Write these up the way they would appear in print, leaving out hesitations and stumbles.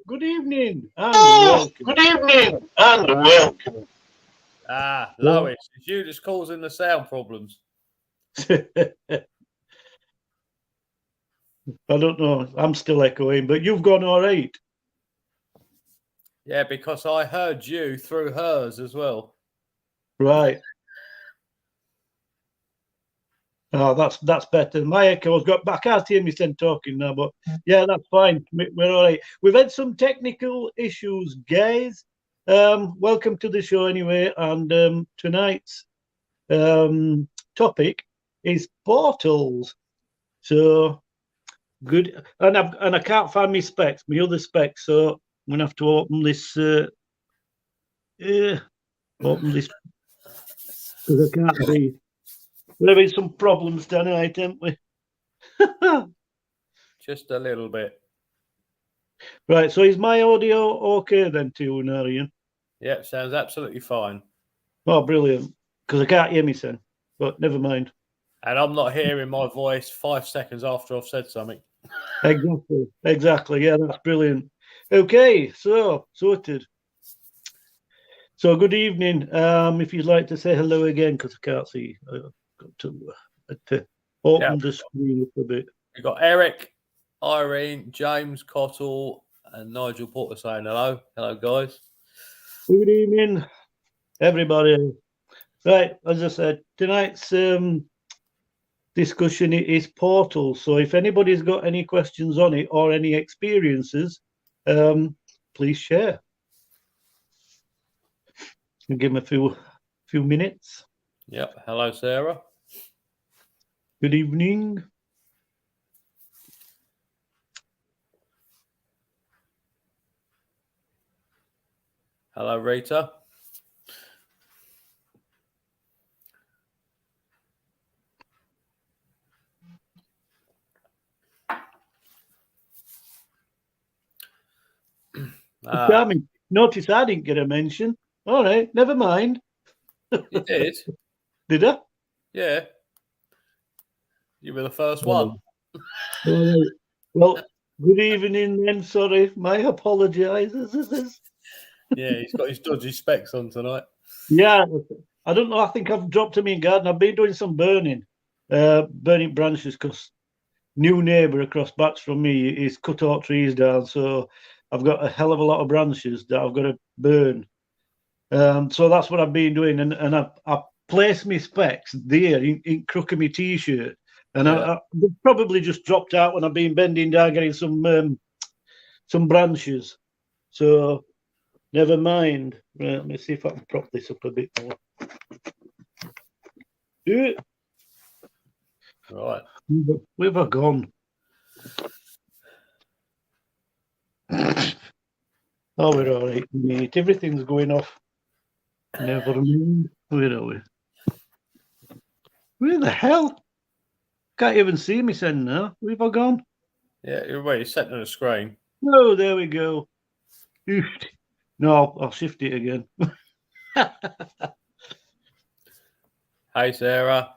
good evening and welcome. Good evening and welcome. Lois, it's you that's causing the sound problems. I don't know. I'm still echoing, but you've gone all right. Yeah, because I heard you through hers as well. Right. Oh, that's better. My echo's got back. I can't hear me talking now, but yeah, that's fine. We're all right. We've had some technical issues, guys. Welcome to the show anyway, and tonight's topic is portals. So good, and I can't find my specs, my other specs. So I'm gonna have to open this. Open this because I can't see. We're having some problems tonight, aren't we? Just a little bit. Right, so is my audio okay then to you, Narian? Yeah, sounds absolutely fine. Oh, brilliant. Because I can't hear me, son. But never mind. And I'm not hearing my voice 5 seconds after I've said something. Exactly. Yeah, that's brilliant. Okay, so sorted. So good evening. If you'd like to say hello again, because I can't see. I've got to open the screen up a bit. We've got Eric, Irene, James Cottle, and Nigel Porter saying hello. Hello, guys. Good evening, everybody. Right, as I said, tonight's discussion is portals. So if anybody's got any questions on it or any experiences, please share. I'll give them a few minutes. Yep. Hello, Sarah. Good evening. Hello, Rita. Notice I didn't get a mention. All right, never mind. You did? Did I? Yeah. You were the first one. All right. Well, good evening then. Sorry, my apologies. Yeah, he's got his dodgy specs on tonight. Yeah, I don't know. I think I've dropped him in garden. I've been doing some burning branches because new neighbour across backs from me is cut all trees down. So I've got a hell of a lot of branches that I've got to burn. So that's what I've been doing, and I've placed my specs there in crook of my t-shirt, and I probably just dropped out when I've been bending down getting some branches. So never mind. Right, let me see if I can prop this up a bit more. Right. Where have I gone? Oh, we're all right, mate. Everything's going off. Never mind. Where are we? Where the hell? Can't even see me send now. Where have I gone? Yeah, you're set on the screen. Oh, there we go. No, I'll shift it again. Hey, Sarah.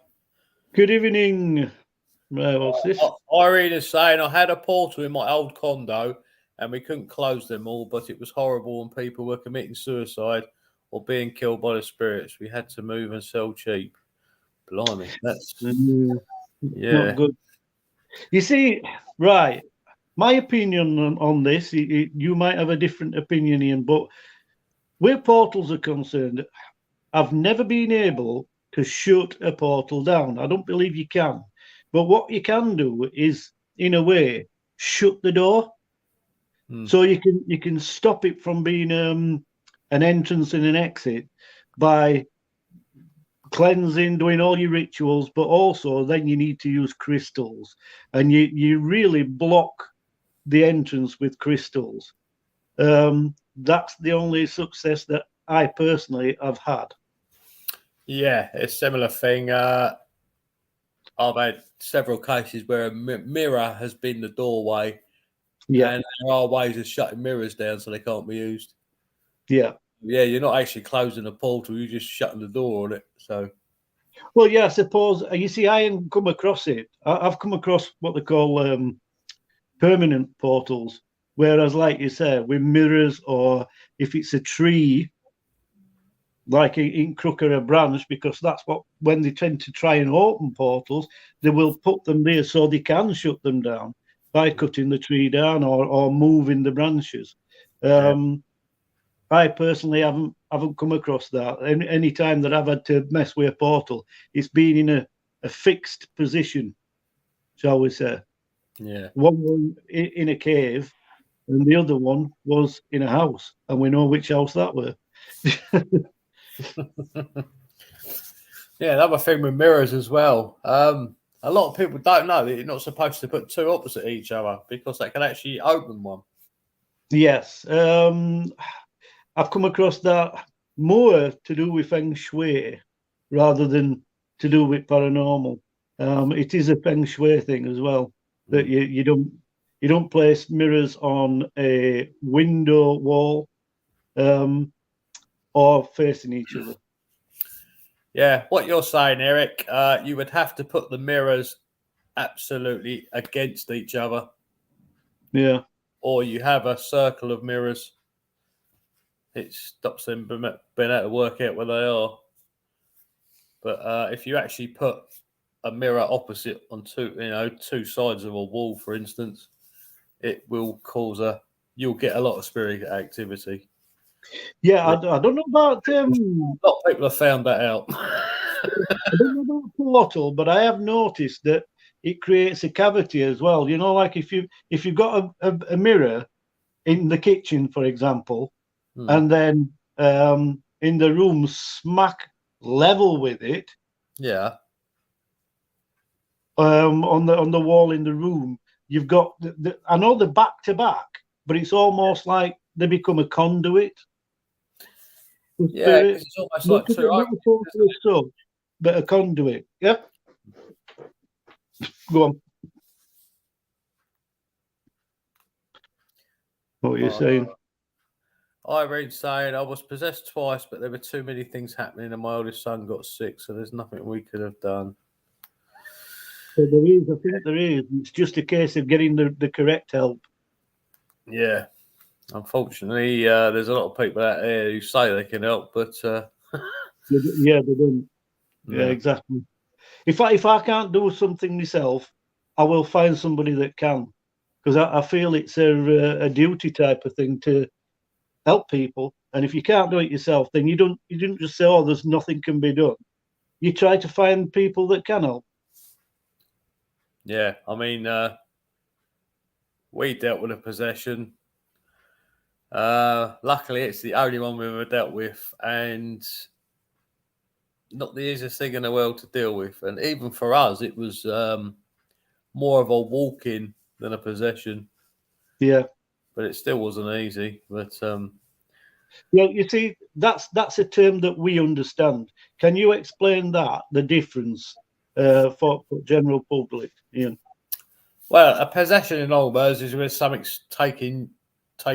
Good evening. Right, what's this? Irene is saying I had a portal in my old condo and we couldn't close them all, but it was horrible and people were committing suicide or being killed by the spirits. We had to move and sell cheap. Blimey, that's not good. You see, right, my opinion on this, you might have a different opinion, Ian, but where portals are concerned, I've never been able to shut a portal down. I don't believe you can. But what you can do is, in a way, shut the door. So you can stop it from being an entrance and an exit by cleansing, doing all your rituals, but also then you need to use crystals, and you really block the entrance with crystals. That's the only success that I personally have had. Yeah, it's a similar thing. I've had several cases where a mirror has been the doorway. Yeah. And there are ways of shutting mirrors down so they can't be used. Yeah. Yeah, you're not actually closing a portal, you're just shutting the door on it. So, well, yeah, I suppose, you see, I haven't come across it. I've come across what they call permanent portals, Whereas, like you say, with mirrors, or if it's a tree, like in Crooker Branch, because that's what, when they tend to try and open portals, they will put them there so they can shut them down by cutting the tree down or moving the branches. I personally haven't come across that. Any time that I've had to mess with a portal, it's been in a fixed position, shall we say. Yeah. One was in a cave, and the other one was in a house, and we know which house that were. Yeah, another thing with mirrors as well. A lot of people don't know that you're not supposed to put two opposite each other because that can actually open one. Yes, I've come across that more to do with feng shui rather than to do with paranormal. It is a feng shui thing as well, that you don't place mirrors on a window wall or facing each other. Yeah, what you're saying, Eric, you would have to put the mirrors absolutely against each other. Yeah. Or you have a circle of mirrors. It stops them being able to work out where they are. But if you actually put a mirror opposite on two sides of a wall, for instance, it will you'll get a lot of spirit activity. Yeah, I don't know about. A lot of people have found that out. I don't know about portal, but I have noticed that it creates a cavity as well. You know, like if you've got a mirror in the kitchen, for example, and then in the room smack level with it. Yeah. On the wall in the room, you've got I know they're back to back, but it's almost like they become a conduit. Yeah, it's almost like two openings, but a conduit. Yeah. Go on. What were you saying? Irene saying, I was possessed twice, but there were too many things happening and my oldest son got sick, so there's nothing we could have done. So there is, I think there is. It's just a case of getting the correct help. Yeah. Unfortunately, there's a lot of people out there who say they can help, but... yeah, they don't. Yeah, exactly. If I can't do something myself, I will find somebody that can, because I feel it's a duty type of thing to help people. And if you can't do it yourself, then you didn't just say, "Oh, there's nothing can be done." You try to find people that can help. Yeah, I mean, we dealt with a possession. Luckily, it's the only one we've ever dealt with, and not the easiest thing in the world to deal with. And even for us, it was more of a walk-in than a possession. Yeah, but it still wasn't easy. But yeah, you see, that's a term that we understand. Can you explain the difference for general public, Ian? Well, a possession in Olbers is where something's taking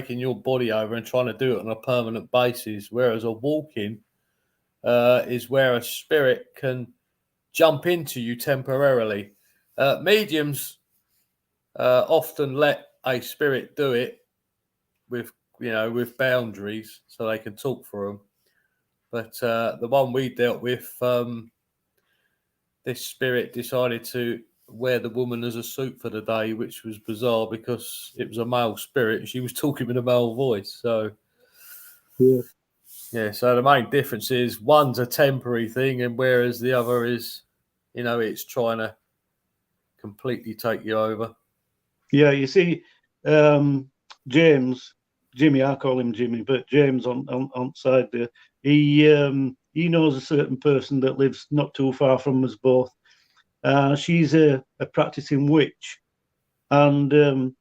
your body over and trying to do it on a permanent basis, whereas a walk-in is where a spirit can jump into you temporarily. Mediums often let a spirit do it with boundaries, so they can talk for them. But the one we dealt with, this spirit decided to wear the woman as a suit for the day, which was bizarre because it was a male spirit and she was talking in a male voice. So yeah, so the main difference is one's a temporary thing, and whereas the other is, it's trying to completely take you over. Yeah, you see, Jimmy, I call him Jimmy, but James on side there, he knows a certain person that lives not too far from us both. She's a practicing witch, and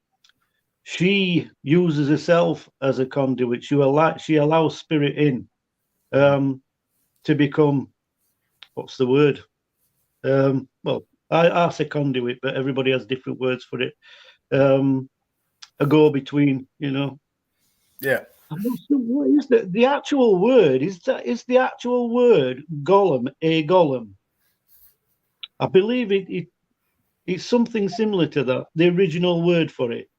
she uses herself as a conduit. She allows spirit in to become, what's the word? Well, I say conduit, but everybody has different words for it. A go-between, Yeah. What is the actual word? Is the actual word golem a golem? I believe it's something similar to that. The original word for it.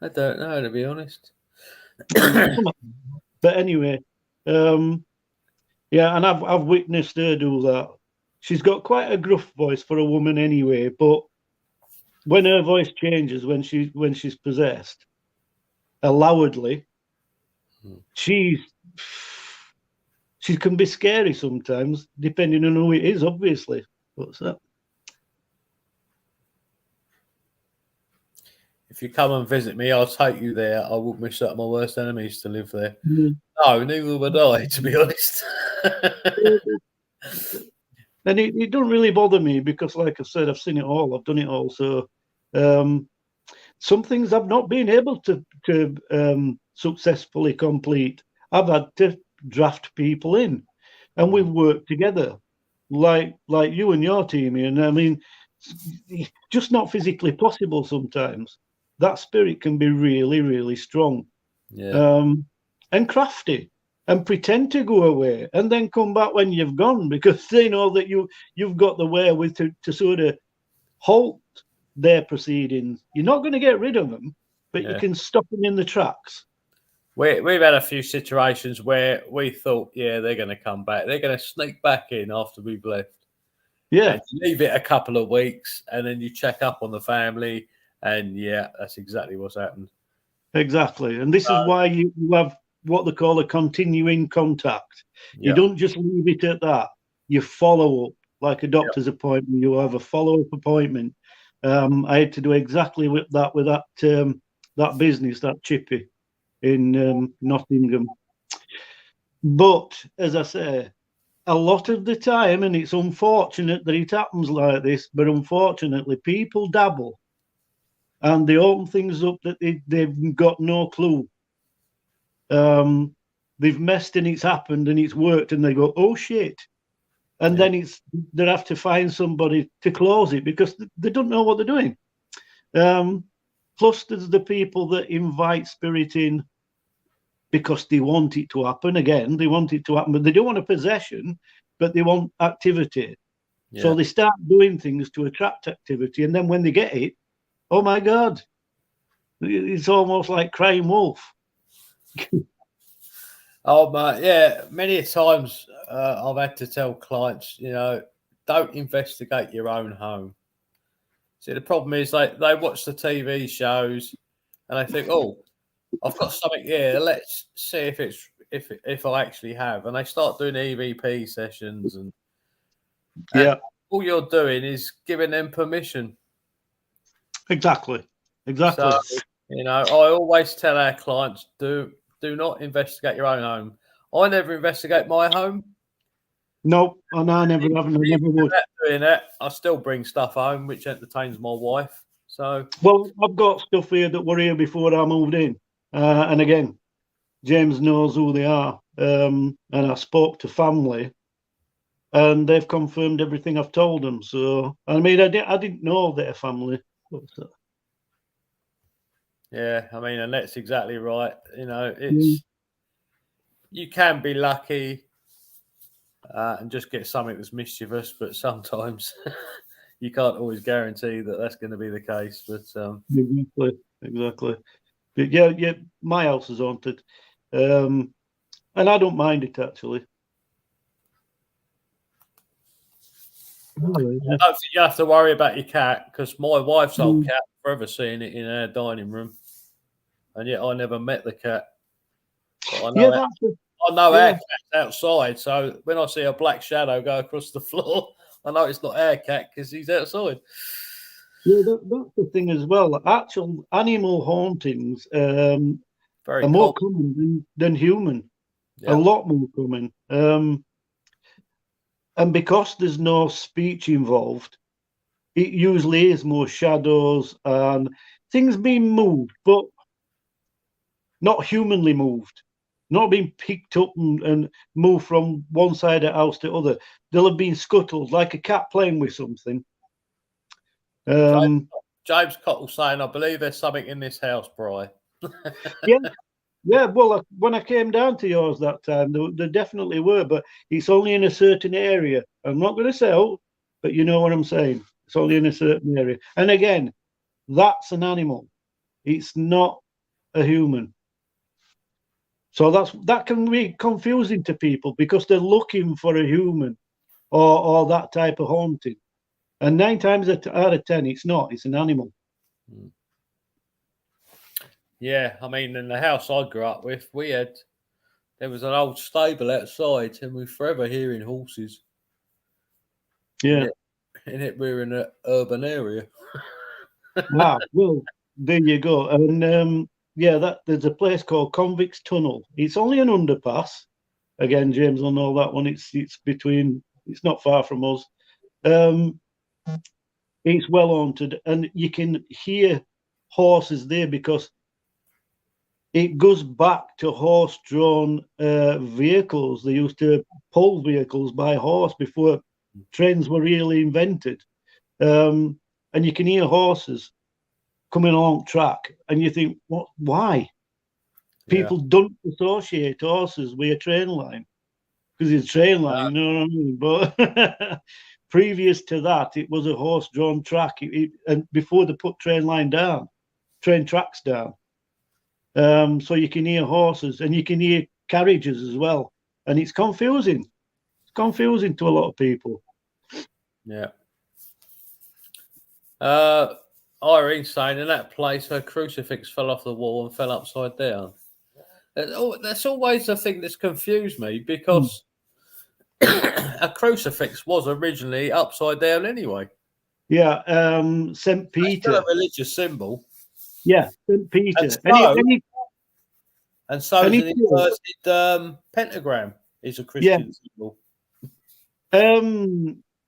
I don't know, to be honest. But anyway, yeah, and I've witnessed her do that. She's got quite a gruff voice for a woman anyway, but when her voice changes when she's possessed, loudly, she can be scary sometimes, depending on who it is, obviously. What's that? If you come and visit me, I'll take you there. I wouldn't wish that my worst enemies to live there. Mm. No, neither would I, to be honest. And it don't really bother me because, like I said, I've seen it all. I've done it all. So some things I've not been able to successfully complete. I've had to draft people in, and we've worked together, like you and your team. And I mean, it's just not physically possible sometimes. That spirit can be really, really strong, and crafty, and pretend to go away and then come back when you've gone because they know that you've got the wherewithal to sort of halt their proceedings. You're not going to get rid of them, but you can stop them in the tracks. We've had a few situations where we thought, yeah, they're going to come back. They're going to sneak back in after we've left. Yeah. And you leave it a couple of weeks and then you check up on the family. And yeah, that's exactly what's happened. Exactly. And this is why you have what they call a continuing contact. You don't just leave it at that. You follow up like a doctor's appointment. You have a follow-up appointment. I had to do exactly with that that business, that chippy in Nottingham. But as I say, a lot of the time, and it's unfortunate that it happens like this, but unfortunately, people dabble and they open things up that they've got no clue. They've messed and it's happened and it's worked, and they go, "Oh shit!" And then they have to find somebody to close it because they don't know what they're doing. Plus, there's the people that invite spirit in because they want it to happen. Again, they want it to happen, but they don't want a possession, but they want activity. Yeah. So they start doing things to attract activity, and then when they get it, oh my God, it's almost like crying wolf. Yeah, many times I've had to tell clients, don't investigate your own home. See, the problem is they watch the TV shows and they think, oh, I've got something here. Let's see if I actually have. And they start doing EVP sessions, and all you're doing is giving them permission. Exactly. So, I always tell our clients, do not investigate your own home. I never investigate my home. No, and I never have. I never would. Doing that, I still bring stuff home, which entertains my wife. So, well, I've got stuff here that were here before I moved in, and again, James knows who they are, and I spoke to family, and they've confirmed everything I've told them. So, I mean, I didn't know their family. Yeah, I mean, and that's exactly right. It's you can be lucky and just get something that's mischievous, but sometimes you can't always guarantee that that's going to be the case. But exactly. But yeah, my house is haunted, and I don't mind it actually. I don't think you have to worry about your cat because my wife's old cat forever seeing it in our dining room, and yet I never met the cat. But I know our cat's outside, so when I see a black shadow go across the floor, I know it's not our cat because he's outside. Yeah, that's the thing as well. Actual animal hauntings are more common than human. Yeah. A lot more common. And because there's no speech involved, it usually is more shadows and things being moved, but not humanly moved, not being picked up and moved from one side of the house to the other. They'll have been scuttled like a cat playing with something. James Cottle saying, I believe there's something in this house, Bri. Yeah. Well, when I came down to yours that time, there definitely were, but it's only in a certain area. I'm not going to say out, but you know what I'm saying. It's only in a certain area. And again, that's an animal. It's not a human. So that can be confusing to people because they're looking for a human or that type of haunting. And 9 times out of 10, it's not. It's an animal. Yeah, I mean, in the house I grew up with, there was an old stable outside, and we were forever hearing horses. Yeah. We were in an urban area. Well, there you go. And there's a place called Convicts Tunnel. It's only an underpass. Again, James will know that one. It's not far from us. It's well haunted, and you can hear horses there because it goes back to horse-drawn vehicles. They used to pull vehicles by horse before trains were really invented. And you can hear horses coming along track, and you think, what? Why? People don't associate horses with a train line because it's a train line, you know what I mean? But previous to that, it was a horse-drawn track, and before they put train tracks down. So you can hear horses and you can hear carriages as well, and it's confusing. It's confusing to a lot of people. Yeah. Irene saying in that place her crucifix fell off the wall and fell upside down. That's always the thing that's confused me because a crucifix was originally upside down anyway. Yeah, St. Peter. It's still a religious symbol. Yeah, St. Peter. And so is an inverted pentagram is a Christian symbol.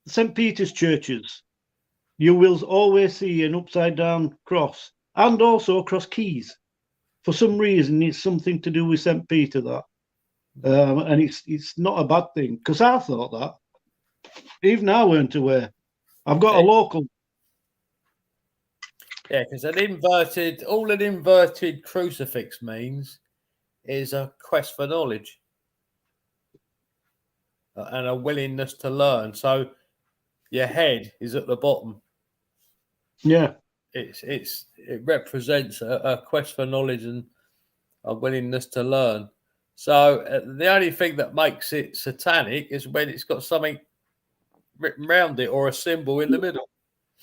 St. Peter's churches, you will always see an upside down cross and also cross keys. For some reason, it's something to do with St. Peter, that. And it's not a bad thing, because I thought that. Even I weren't aware. I've got a local. Yeah, because all an inverted crucifix means is a quest for knowledge and a willingness to learn. So your head is at the bottom. Yeah. It represents a quest for knowledge and a willingness to learn. So the only thing that makes it satanic is when it's got something written around it or a symbol in the middle.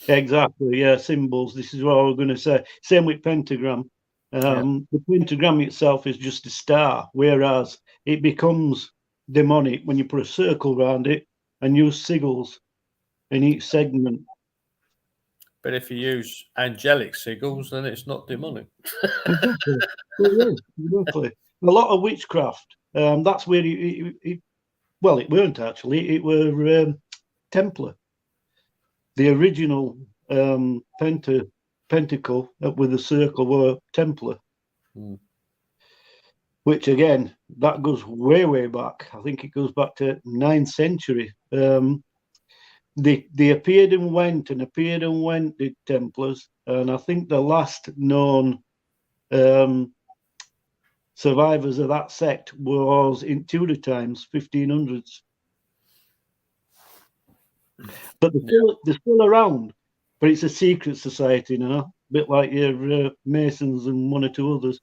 Exactly, yeah, symbols. This is what I was going to say. Same with pentagram. The pentagram itself is just a star, whereas it becomes demonic when you put a circle around it and use sigils in each segment. But if you use angelic sigils, then it's not demonic. Exactly. A lot of witchcraft. That's where it weren't actually. It were Templar. The original pentacle with a circle were Templar. Which again, that goes way, way back. I think it goes back to 9th century. They appeared and went, the Templars. And I think the last known survivors of that sect was in Tudor times, 1500s. But they're still around. But it's a secret society now, a bit like your Masons and one or two others.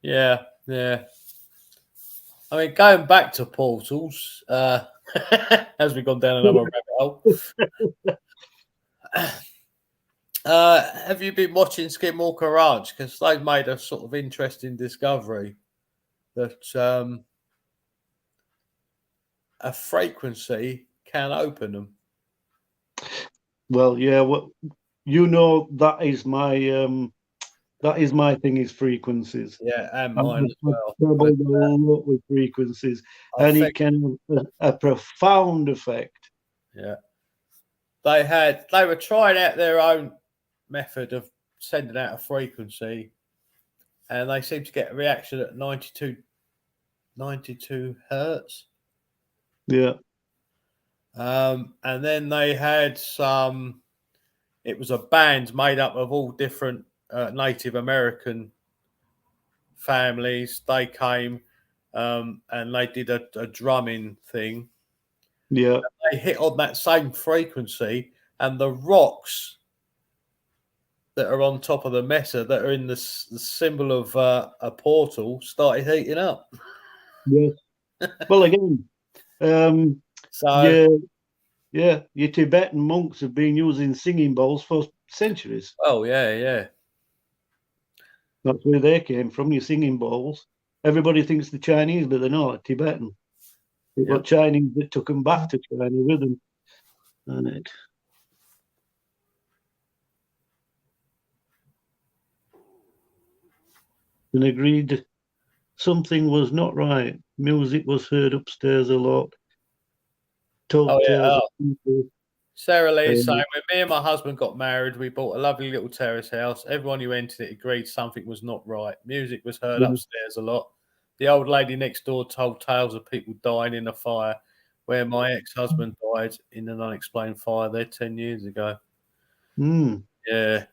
Yeah. I mean, going back to portals, as we've gone down another rabbit hole. Have you been watching Skinwalker Ranch? Because they've made a sort of interesting discovery that a frequency can open them. Well, yeah, that is my thing is frequencies. Yeah, and mine as well. Troubled a lot with frequencies, and it can have a profound effect. Yeah, they were trying out their own method of sending out a frequency, and they seemed to get a reaction at 92 hertz. Yeah. And then they had it was a band made up of all different Native American families. They came and they did a drumming thing. Yeah. And they hit on that same frequency, and the rocks that are on top of the mesa that are in the symbol of a portal started heating up. Yes. Well, again, So, your Tibetan monks have been using singing bowls for centuries. oh yeah. That's where they came from, your singing bowls. Everybody thinks they're Chinese, but they're not, Tibetan. It was Chinese that took them back to China with them. And agreed something was not right. Music was heard upstairs a lot. Told tales of people. Sarah Lee is saying, when me and my husband got married, we bought a lovely little terrace house. Everyone who entered it agreed something was not right. Music was heard upstairs a lot. The old lady next door told tales of people dying in a fire where my ex-husband died in an unexplained fire there 10 years ago. Yeah.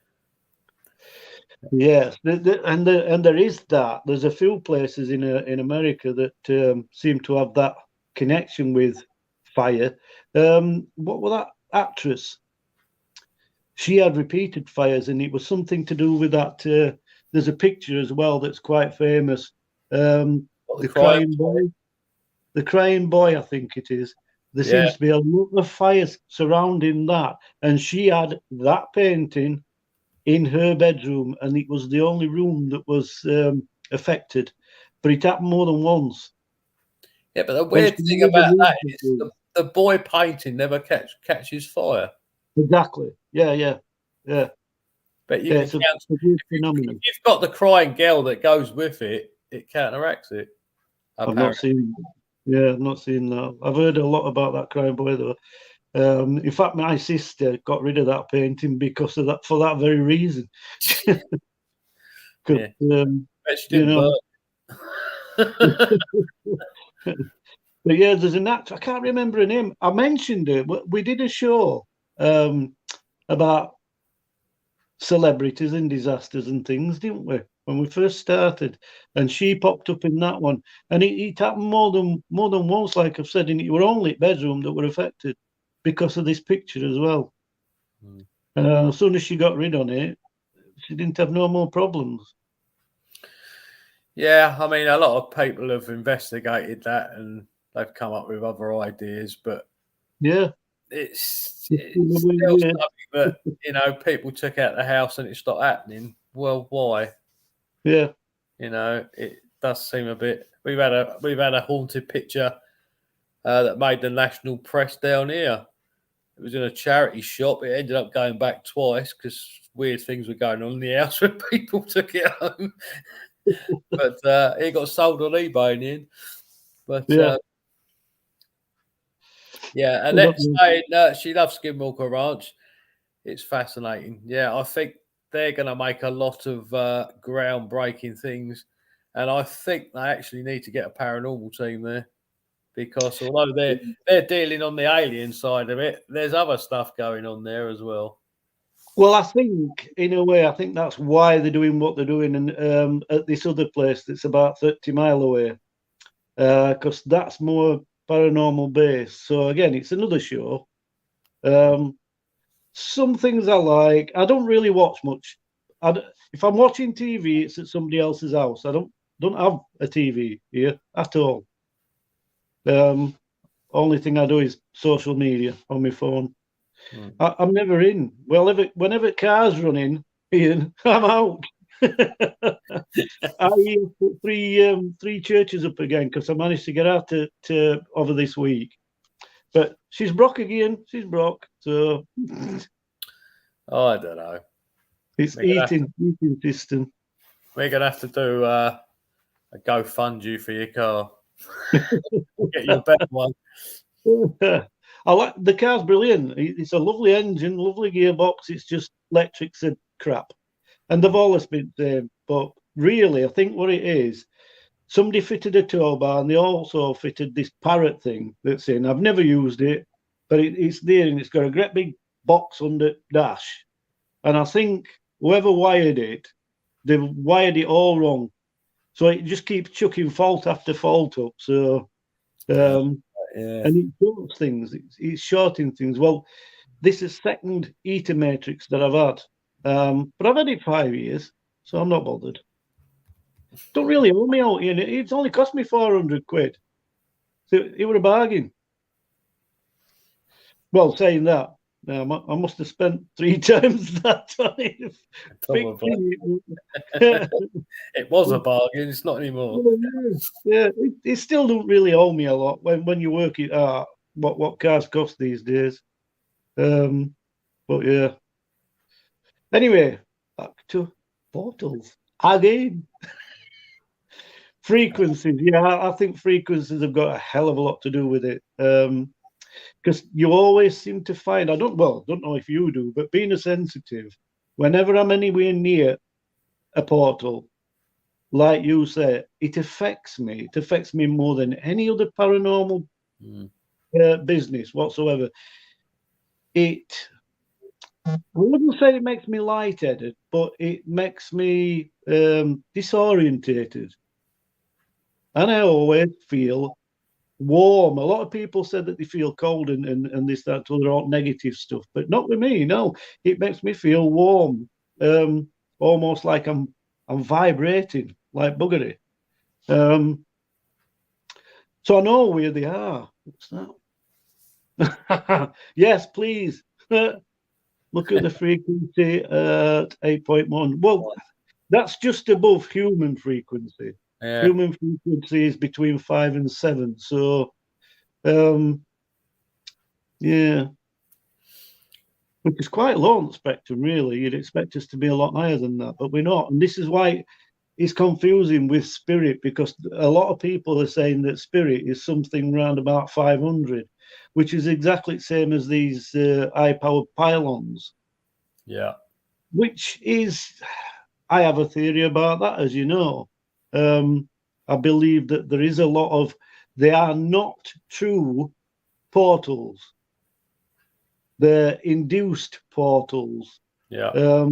Yes, and there is that. There's a few places in America that seem to have that connection with fire. What was that actress? She had repeated fires, and it was something to do with that. There's a picture as well that's quite famous. The crying boy. The crying boy, I think it is. There seems to be a lot of fires surrounding that, and she had that painting in her bedroom, and it was the only room that was affected. But it happened more than once. Yeah, but the weird thing about that is the boy painting never catches fire. Exactly. Yeah. But you can it's a weird phenomenon. If you've got the crying girl that goes with it, it counteracts it. Apparently. I've not seen. Yeah, I've not seen that. I've heard a lot about that crying boy though. In fact, my sister got rid of that painting because of that, for that very reason. Yeah. You know. But yeah, there's an actor. I can't remember her name. I mentioned it. We did a show about celebrities and disasters and things, didn't we? When we first started, and she popped up in that one, and it happened more than once. Like I've said, and it were only bedroom that were affected because of this picture as well. As soon as she got rid on it, she didn't have no more problems. Yeah, I mean, a lot of people have investigated that and they've come up with other ideas, but it's still something that people took out the house and it stopped happening. Well, why? Yeah, it does seem a bit. We've had a haunted picture that made the national press down here. It was in a charity shop. It ended up going back twice because weird things were going on in the house when people took it home. But it got sold on eBay in the end. But and that's saying she loves Skinwalker Ranch. It's fascinating. Yeah, I think they're going to make a lot of groundbreaking things, and I think they actually need to get a paranormal team there because although they're dealing on the alien side of it, there's other stuff going on there as well. Well, I think, in a way, that's why they're doing what they're doing, and at this other place that's about 30 miles away, because that's more paranormal based. So again, it's another show. Some things I like. I don't really watch much. If I'm watching TV, it's at somebody else's house. I don't have a TV here at all. Only thing I do is social media on my phone. I'm never in. Well, whenever cars run in, Ian, I'm out. I put three churches up again because I managed to get out to over this week. But she's broke again. She's broke. So I don't know. It's eating system. We're gonna have to do a GoFund for your car. Get you a better one. I like the car's brilliant. It's a lovely engine, lovely gearbox. It's just electrics are crap, and they've always been the same. But really, I think what it is, somebody fitted a tow bar, and they also fitted this parrot thing that's in. I've never used it, but it's there, and it's got a great big box under dash. And I think whoever wired it, they've wired it all wrong, so it just keeps chucking fault after fault up. So. And it shorts things. It's shorting things. Well, this is second heater matrix that I've had, But I've had it 5 years, so I'm not bothered. Don't really owe me out, and it's only cost me 400 quid. So it was a bargain. Well, saying that, I must have spent 3 times that on it. Probably. It was a bargain. It's not anymore. Yeah, it still don't really owe me a lot when you work it out. What cars cost these days. But yeah. Anyway, back to portals again. Frequencies, yeah, I think frequencies have got a hell of a lot to do with it. Because you always seem to find, I don't know if you do, but being a sensitive, whenever I'm anywhere near a portal, like you say, it affects me. It affects me more than any other paranormal business whatsoever. I wouldn't say it makes me lightheaded, but it makes me disorientated. And I always feel warm. A lot of people said that they feel cold and this, that, all negative stuff, but not with me. No, it makes me feel warm, almost like I'm vibrating like buggery. So I know where they are. What's that? Yes, please. Look at the frequency at 8.1. Well, that's just above human frequency. Yeah. Human frequency is between 5 and 7. So, yeah, which is quite low on the spectrum, really. You'd expect us to be a lot higher than that, but we're not. And this is why it's confusing with spirit, because a lot of people are saying that spirit is something around about 500, which is exactly the same as these high-powered pylons. Yeah. Which is, I have a theory about that, as you know. I believe that there is a lot of, they are not true portals. They're induced portals. Yeah.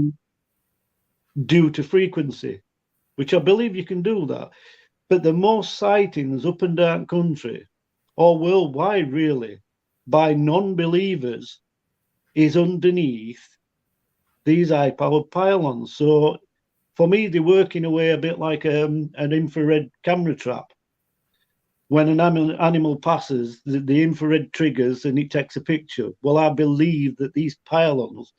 Due to frequency, which I believe you can do that. But the most sightings up and down country, or worldwide really, by non-believers is underneath these high-powered pylons. So for me, they work in a way a bit like an infrared camera trap. When an animal passes, the infrared triggers and it takes a picture. Well, I believe that these pylons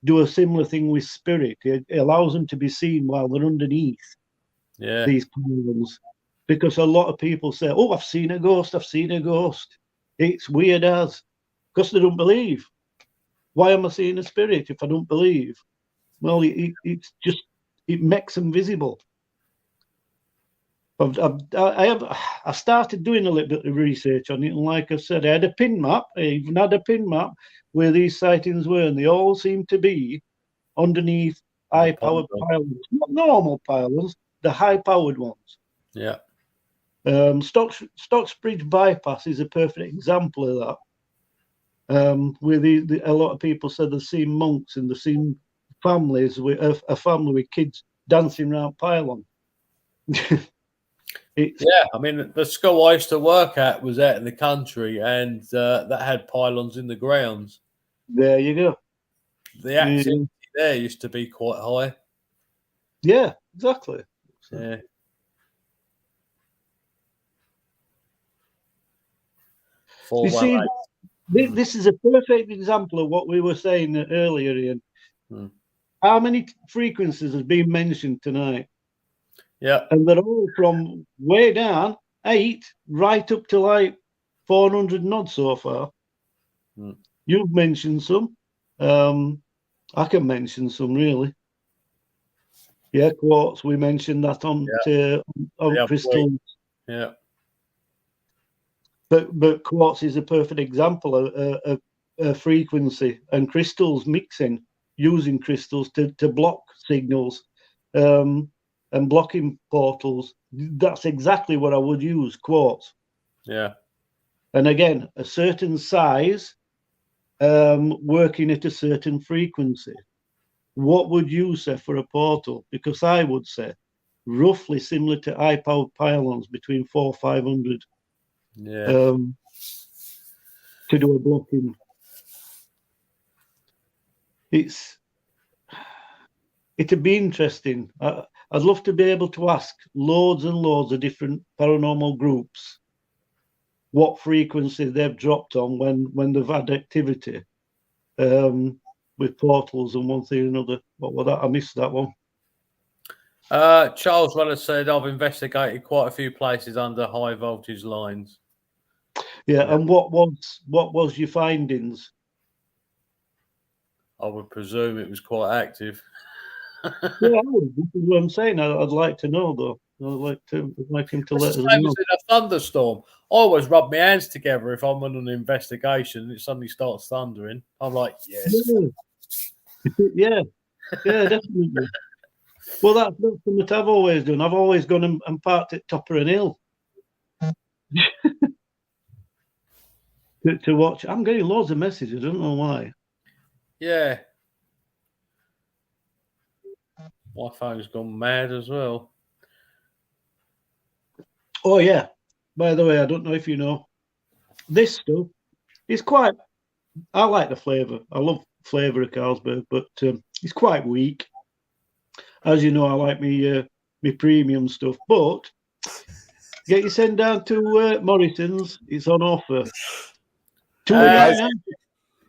do a similar thing with spirit. It allows them to be seen while they're underneath these pylons. Because a lot of people say, oh, I've seen a ghost, I've seen a ghost. It's weird as, because they don't believe. Why am I seeing a spirit if I don't believe? Well, it's just, it makes them visible. I started doing a little bit of research on it, and like I said, I had a pin map. I even had a pin map where these sightings were, and they all seem to be underneath high-powered pylons, not normal pylons, the high-powered ones. Yeah. Stocksbridge bypass is a perfect example of that. Where a lot of people said they've seen monks and they've seen families with a family with kids dancing around pylon. Yeah, I mean, the school I used to work at was out in the country, and that had pylons in the grounds. There you go. The activity there used to be quite high. Yeah, exactly. Yeah. You see, this is a perfect example of what we were saying earlier, Ian. How many frequencies has been mentioned tonight? Yeah. And they're all from way down, 8, right up to like 400 and odd so far. You've mentioned some. I can mention some, really. Yeah, quartz, we mentioned that on crystals. Yeah. But quartz is a perfect example of a frequency, and crystals mixing, using crystals to block signals and blocking portals. That's exactly what I would use, quartz. Yeah. And again, a certain size, working at a certain frequency. What would you say for a portal? Because I would say roughly similar to high-powered pylons, between 400-500. Yeah. To do a blocking. It's it'd be interesting. I'd love to be able to ask loads and loads of different paranormal groups what frequency they've dropped on when they've had activity with portals and one thing or another. What was that? I missed that one. Charles Weller said, I've investigated quite a few places under high voltage lines. Yeah, and what was your findings? I would presume it was quite active. Yeah, this is what I'm saying. I'd like to know, though. I'd like him to let us know. In a thunderstorm. I always rub my hands together if I'm on an investigation and it suddenly starts thundering. I'm like, yes. Yeah, definitely. Well, that's something that I've always done. I've always gone and parked at top of an hill to watch. I'm getting loads of messages. I don't know why. Yeah. My phone's gone mad as well. Oh, yeah. By the way, I don't know if you know, this stuff is quite... I like the flavour. I love flavour of Carlsberg, but it's quite weak. As you know, I like me premium stuff. But get your send down to Morrison's. It's on offer.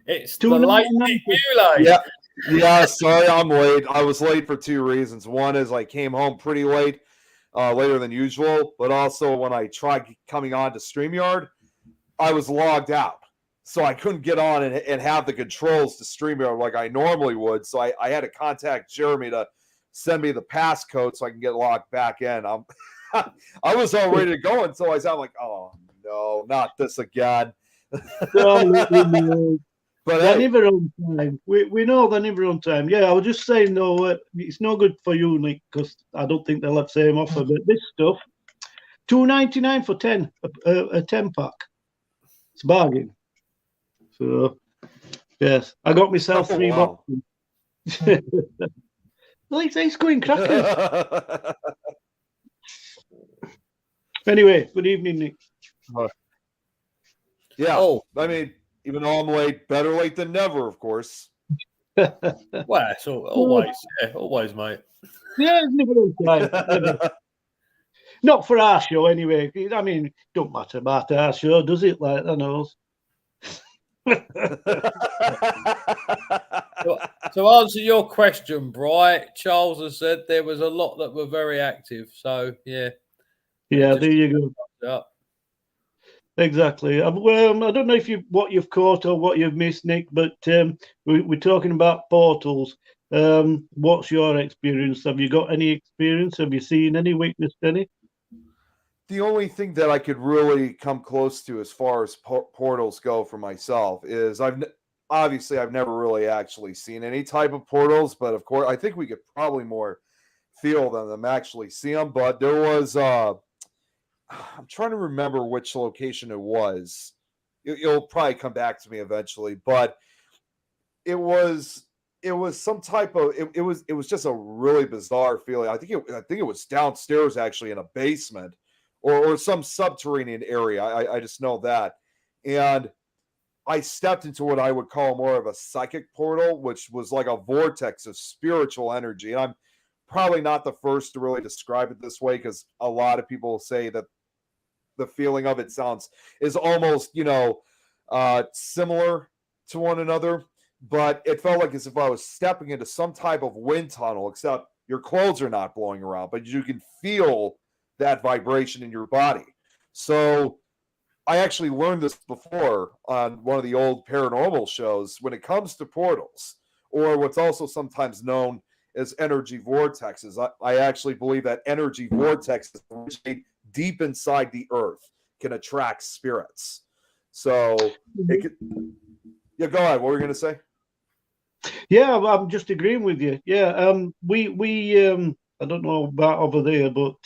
It's the late Nick. Yeah. Sorry, I'm late. I was late for two reasons. One is I came home pretty late, later than usual. But also when I tried coming on to StreamYard, I was logged out, so I couldn't get on and have the controls to StreamYard like I normally would. So I had to contact Jeremy to send me the passcode so I can get logged back in. I was all ready to go until I sound like, oh no, not this again. But they're never on time. We know they're never on time. Yeah, I was just saying though, it's no good for you, Nick, because I don't think they'll have the same offer. But this stuff, $2.99 for 10, a 10-pack. It's a bargain. So yes, I got myself 3 boxes. Well, it's going crackers. Anyway, good evening, Nick. Yeah. I mean, even though I'm late, better late than never, of course. Well, it's always, mate. Yeah, it's never on time. Never. Not for our show, anyway. I mean, it don't matter about our show, does it? Like, I know. To answer your question, Bright, Charles has said there was a lot that were very active. So, yeah. Yeah, there you go. Up. Exactly. Well, I don't know if what you've caught or what you've missed, Nick, but we're talking about portals. What's your experience? Have you got any experience? Have you seen any, witnessed any? The only thing that I could really come close to as far as portals go for myself is I've never really actually seen any type of portals, but of course I think we could probably more feel them actually see them. But there was I'm trying to remember which location it was. It'll probably come back to me eventually, but it was some type of it was just a really bizarre feeling. I think it was downstairs actually in a basement or some subterranean area. I just know that. And I stepped into what I would call more of a psychic portal, which was like a vortex of spiritual energy. And I'm probably not the first to really describe it this way, because a lot of people say that the feeling of it is almost, similar to one another. But it felt like as if I was stepping into some type of wind tunnel, except your clothes are not blowing around, but you can feel that vibration in your body. So I actually learned this before on one of the old paranormal shows. When it comes to portals, or what's also sometimes known as energy vortexes, I actually believe that energy vortexes originate deep inside the earth, can attract spirits. So it could... Yeah, go ahead. What were you going to say? Yeah, I'm just agreeing with you. Yeah, we I don't know about over there, but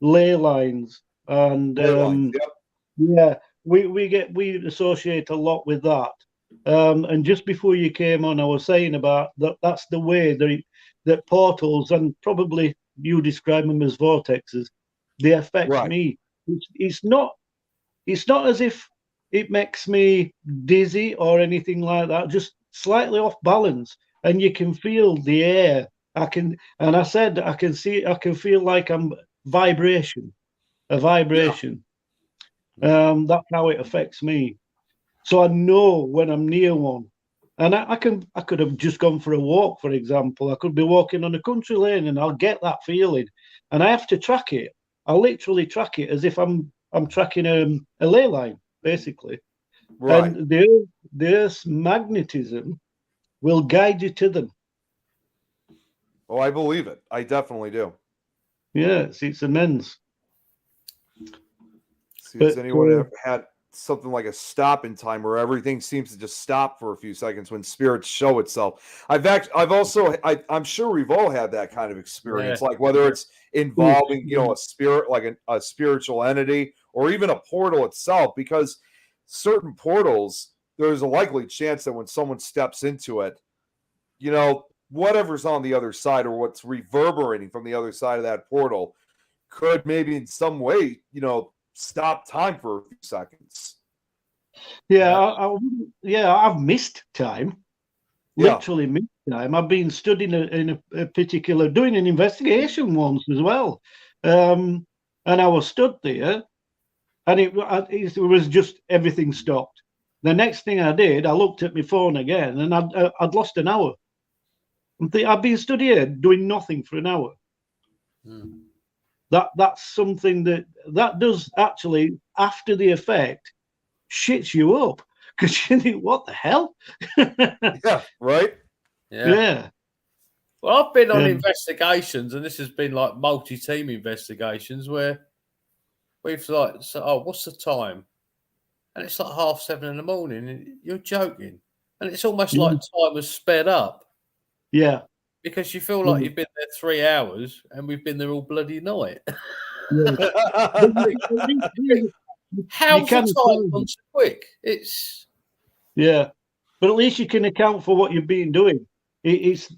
ley lines and yeah, we associate a lot with that. And just before you came on, I was saying about that. That's the way that portals, and probably you describe them as vortexes, they affect me. It's not as if it makes me dizzy or anything like that. Just slightly off balance, and you can feel the air and I said I can feel like I'm a vibration. That's how it affects me. So I know when I'm near one. And I could have just gone for a walk, for example. I could be walking on a country lane and I'll get that feeling. And I have to track it. I literally track it as if I'm tracking a ley line, basically. Right. And the Earth's magnetism will guide you to them. Oh, I believe it. I definitely do. Yes, it's immense. See, has anyone ever had something like a stop in time where everything seems to just stop for a few seconds when spirits show itself? I'm sure we've all had that kind of experience, like whether it's involving, a spirit, like a spiritual entity, or even a portal itself, because certain portals, there's a likely chance that when someone steps into it, whatever's on the other side or what's reverberating from the other side of that portal could maybe in some way, stop time for a few seconds. Yeah, I've missed time. Literally missed time. I've been studying in a particular, doing an investigation once as well. And I was stood there, and it was just everything stopped. The next thing I did, I looked at my phone again, and I'd lost an hour. I've been stood here doing nothing for an hour. That's something that does actually, after the effect, shits you up, because you think, what the hell? Yeah, right. Yeah. Well, I've been on investigations, and this has been like multi-team investigations where we've like, what's the time? And it's like 7:30 in the morning, and you're joking, and it's almost like time has sped up. Yeah. Because you feel like you've been there 3 hours, and we've been there all bloody night. How's the time gone so quick? But at least you can account for what you've been doing. It's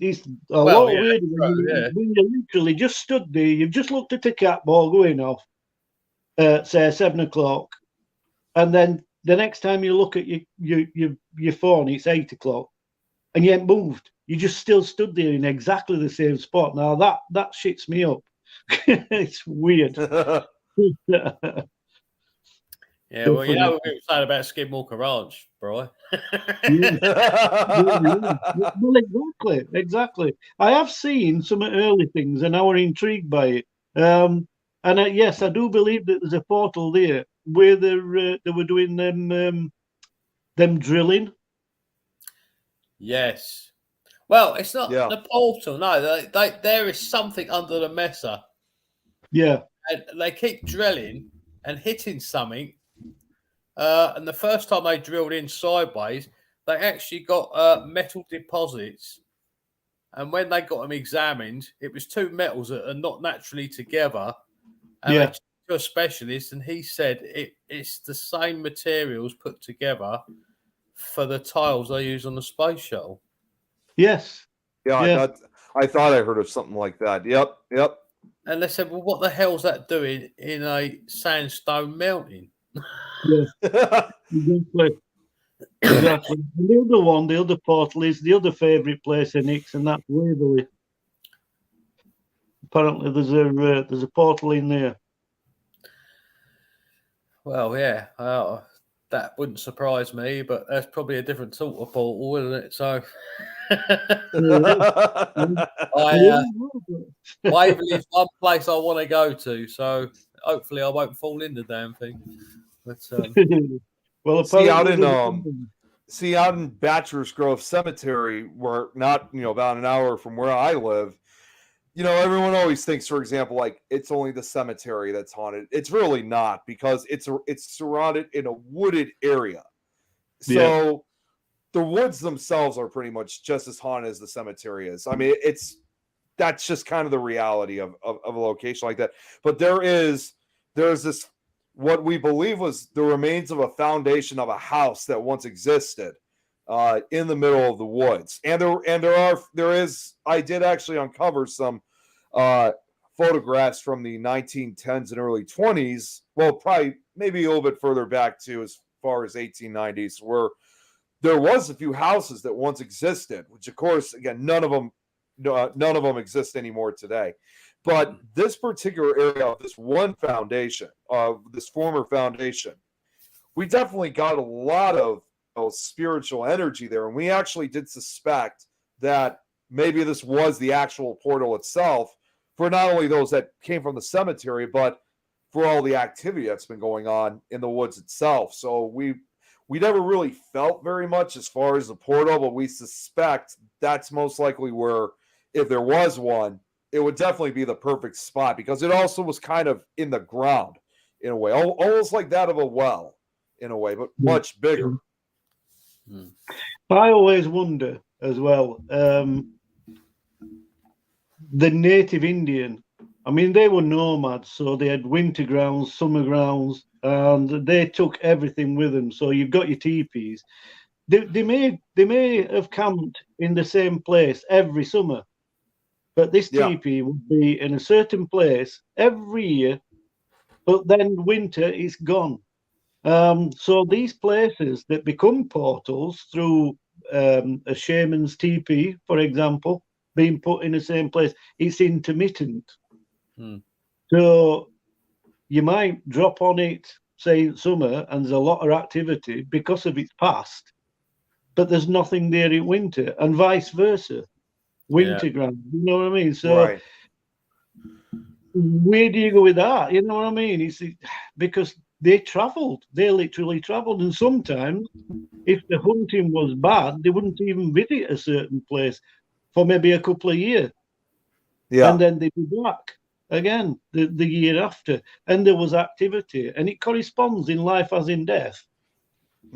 a lot weirder when you literally just stood there. You've just looked at a cat ball going off, say 7 o'clock, and then the next time you look at your phone, it's 8 o'clock, and you ain't moved. You just still stood there in exactly the same spot. Now that shits me up. It's weird. Yeah, well, what we were saying about Skidmore Ranch, bro. Well, exactly. I have seen some early things, and I were intrigued by it. And yes, I do believe that there's a portal there where they were doing them drilling. Yes. Well, it's not the portal. No, there is something under the Mesa. Yeah. And they keep drilling and hitting something. And the first time they drilled in sideways, they actually got metal deposits. And when they got them examined, it was two metals that are not naturally together. And they took to a specialist, and he said it's the same materials put together for the tiles they use on the space shuttle. Yes. Yeah. I thought I heard of something like that. Yep. And they said, well, what the hell's that doing in a sandstone mountain? Yeah. Exactly. The other portal is the other favourite place in Nick's, and that's Waverley. Apparently, there's a portal in there. Well, yeah, that wouldn't surprise me, but that's probably a different sort of portal, isn't it? So, Waverley is one place I want to go to. So, hopefully, I won't fall in the damn thing. But well, out in Bachelor's Grove Cemetery, where not about an hour from where I live. Everyone always thinks, for example, like it's only the cemetery that's haunted. It's really not, because it's surrounded in a wooded area. So the woods themselves are pretty much just as haunted as the cemetery is. I mean, that's just kind of the reality of a location like that. But there's this, what we believe was the remains of a foundation of a house that once existed in the middle of the woods. And I did actually uncover some photographs from the 1910s and early 20s. Well, probably maybe a little bit further back to as far as 1890s, where there was a few houses that once existed, which of course, again, none of them none of them exist anymore today. But this particular area of this one foundation, this former foundation, we definitely got a lot of spiritual energy there. And we actually did suspect that maybe this was the actual portal itself for not only those that came from the cemetery, but for all the activity that's been going on in the woods itself. So we never really felt very much as far as the portal, but we suspect that's most likely where, if there was one, it would definitely be the perfect spot, because it also was kind of in the ground in a way, almost like that of a well in a way, but much bigger. I always wonder as well, the native Indian, I mean, they were nomads, so they had winter grounds, summer grounds, and they took everything with them. So you've got your teepees. They may have camped in the same place every summer, but this teepee would be in a certain place every year, but then winter is gone. So these places that become portals through a shaman's teepee, for example, being put in the same place, it's intermittent. So you might drop on it, say in summer, and there's a lot of activity because of its past, but there's nothing there in winter, and vice versa. Winter ground, you know what I mean? So where do you go with that? You know what I mean? It's because they literally traveled, and sometimes if the hunting was bad, they wouldn't even visit a certain place for maybe a couple of years. And then they'd be back again the year after, and there was activity, and it corresponds in life as in death.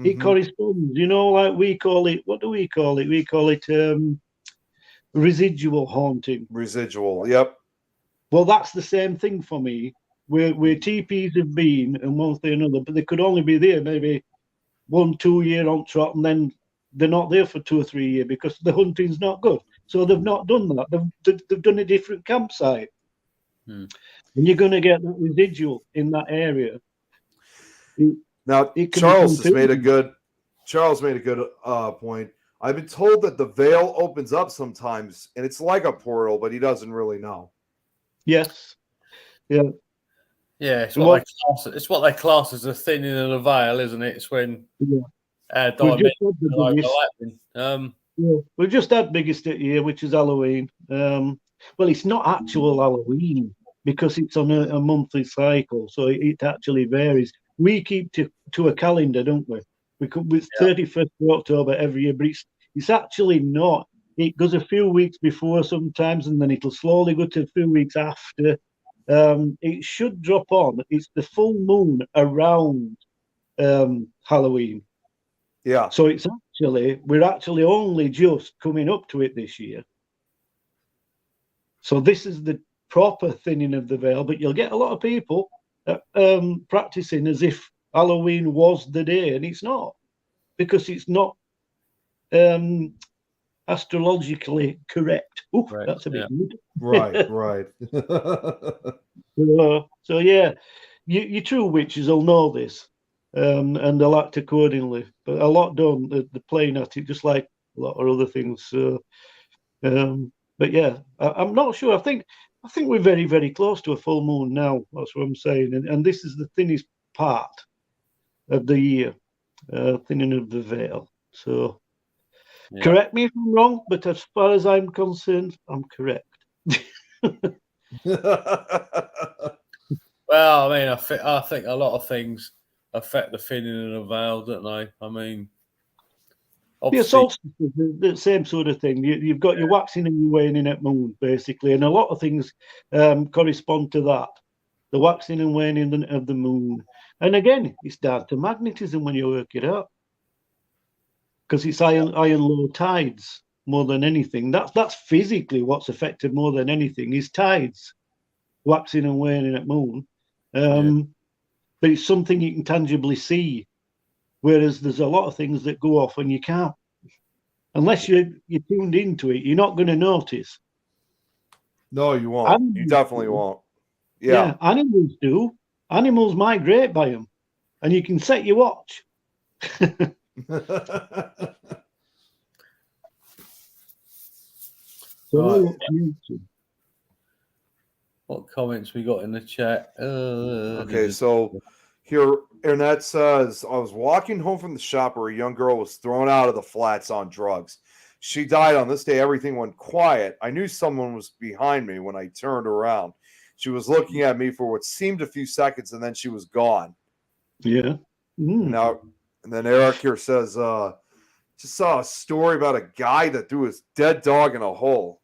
It corresponds, you know, like we call it, what do we call it? We call it residual haunting. Residual, yep. Well, that's the same thing for me, where teepees have been and one thing or another, but they could only be there maybe 1-2 year on trot, and then they're not there for 2 or 3 years because the hunting's not good. So they've not done that. They've done a different campsite. And you're going to get that residual in that area. Now, Charles made a good point. I've been told that the veil opens up sometimes, and it's like a portal, but he doesn't really know. Yes. Yeah. Yeah, it's what they class as a thinning of the veil, isn't it? It's when dimensions overlapping. We've just had biggest year, which is Halloween. Well, it's not actual Halloween because it's on a monthly cycle, so it actually varies. We keep to a calendar, don't we? It's 31st of October every year, but it's actually not. It goes a few weeks before sometimes, and then it'll slowly go to a few weeks after. It should drop on. It's the full moon around Halloween. Yeah. So we're actually only just coming up to it this year. So this is the proper thinning of the veil, but you'll get a lot of people practicing as if Halloween was the day, and it's not, because it's not astrologically correct. Ooh, right. That's a bit good. Right. So yeah, your true witches will know this, and they'll act accordingly. But a lot don't. They're playing at it just like a lot of other things. So, but yeah, I'm not sure. I think we're very, very close to a full moon now. That's what I'm saying. And this is the thinnest part of the year, thinning of the veil. So correct me if I'm wrong, but as far as I'm concerned, I'm correct. Well, I mean, I think a lot of things affect the thinning of the veil, don't they? I mean, the solstice is the same sort of thing. You've got your waxing and your waning at moon, basically, and a lot of things correspond to that. The waxing and waning of the moon. And again, it's down to magnetism when you work it out, because it's high and low tides more than anything. That's physically what's affected more than anything is tides, waxing and waning at moon. But it's something you can tangibly see, whereas there's a lot of things that go off and you can't. Unless you're tuned into it, you're not going to notice. No, you won't. You definitely won't. Yeah, animals do. Animals migrate by them, and you can set your watch. Right. What comments we got in the chat? Okay, so here, Annette says, I was walking home from the shop where a young girl was thrown out of the flats on drugs. She died on this day. Everything went quiet. I knew someone was behind me when I turned around. She was looking at me for what seemed a few seconds, and then she was gone. Yeah. Now, and then Eric here says, just saw a story about a guy that threw his dead dog in a hole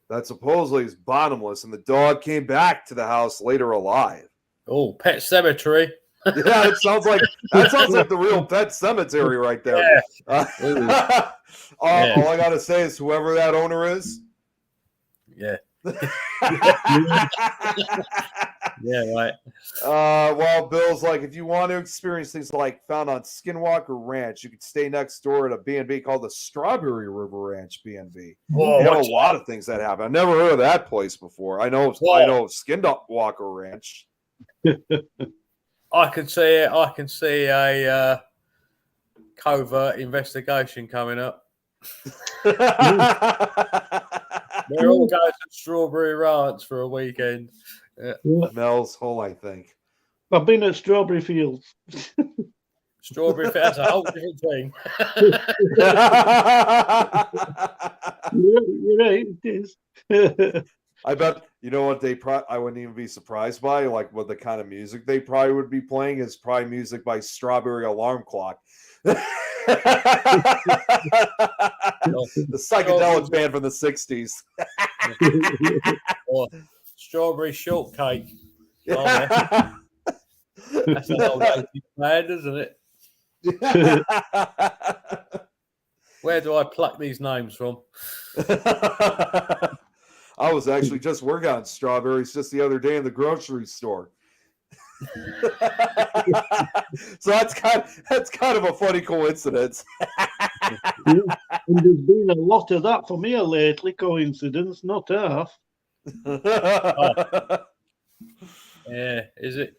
that supposedly is bottomless, and the dog came back to the house later alive. Oh, Pet Cemetery. Yeah, it sounds like the real Pet Cemetery right there. Yeah. All I gotta say is whoever that owner is. Yeah. Yeah, right. Well, Bill's like, if you want to experience things like found on Skinwalker Ranch, you could stay next door at a B&B called the Strawberry River Ranch B&B. They have a lot of things that happen. I've never heard of that place before. I know of Skinwalker Ranch. I can see a covert investigation coming up. We're all going to Strawberry Ranch for a weekend. Yeah. Mel's Hole, I think. I've been at Strawberry Fields. Strawberry Fields, that's a whole different thing. You're right, it is. I bet, you know what I wouldn't even be surprised by, like what the kind of music they probably would be playing is probably music by Strawberry Alarm Clock. The psychedelic band from the 60s. Or Strawberry Shortcake. Oh, that's an old 80s band, isn't it? Where do I pluck these names from? I was actually just working on strawberries just the other day in the grocery store. So that's kind of a funny coincidence. And there's been a lot of that for me lately. Coincidence, not half. Oh. Yeah, is it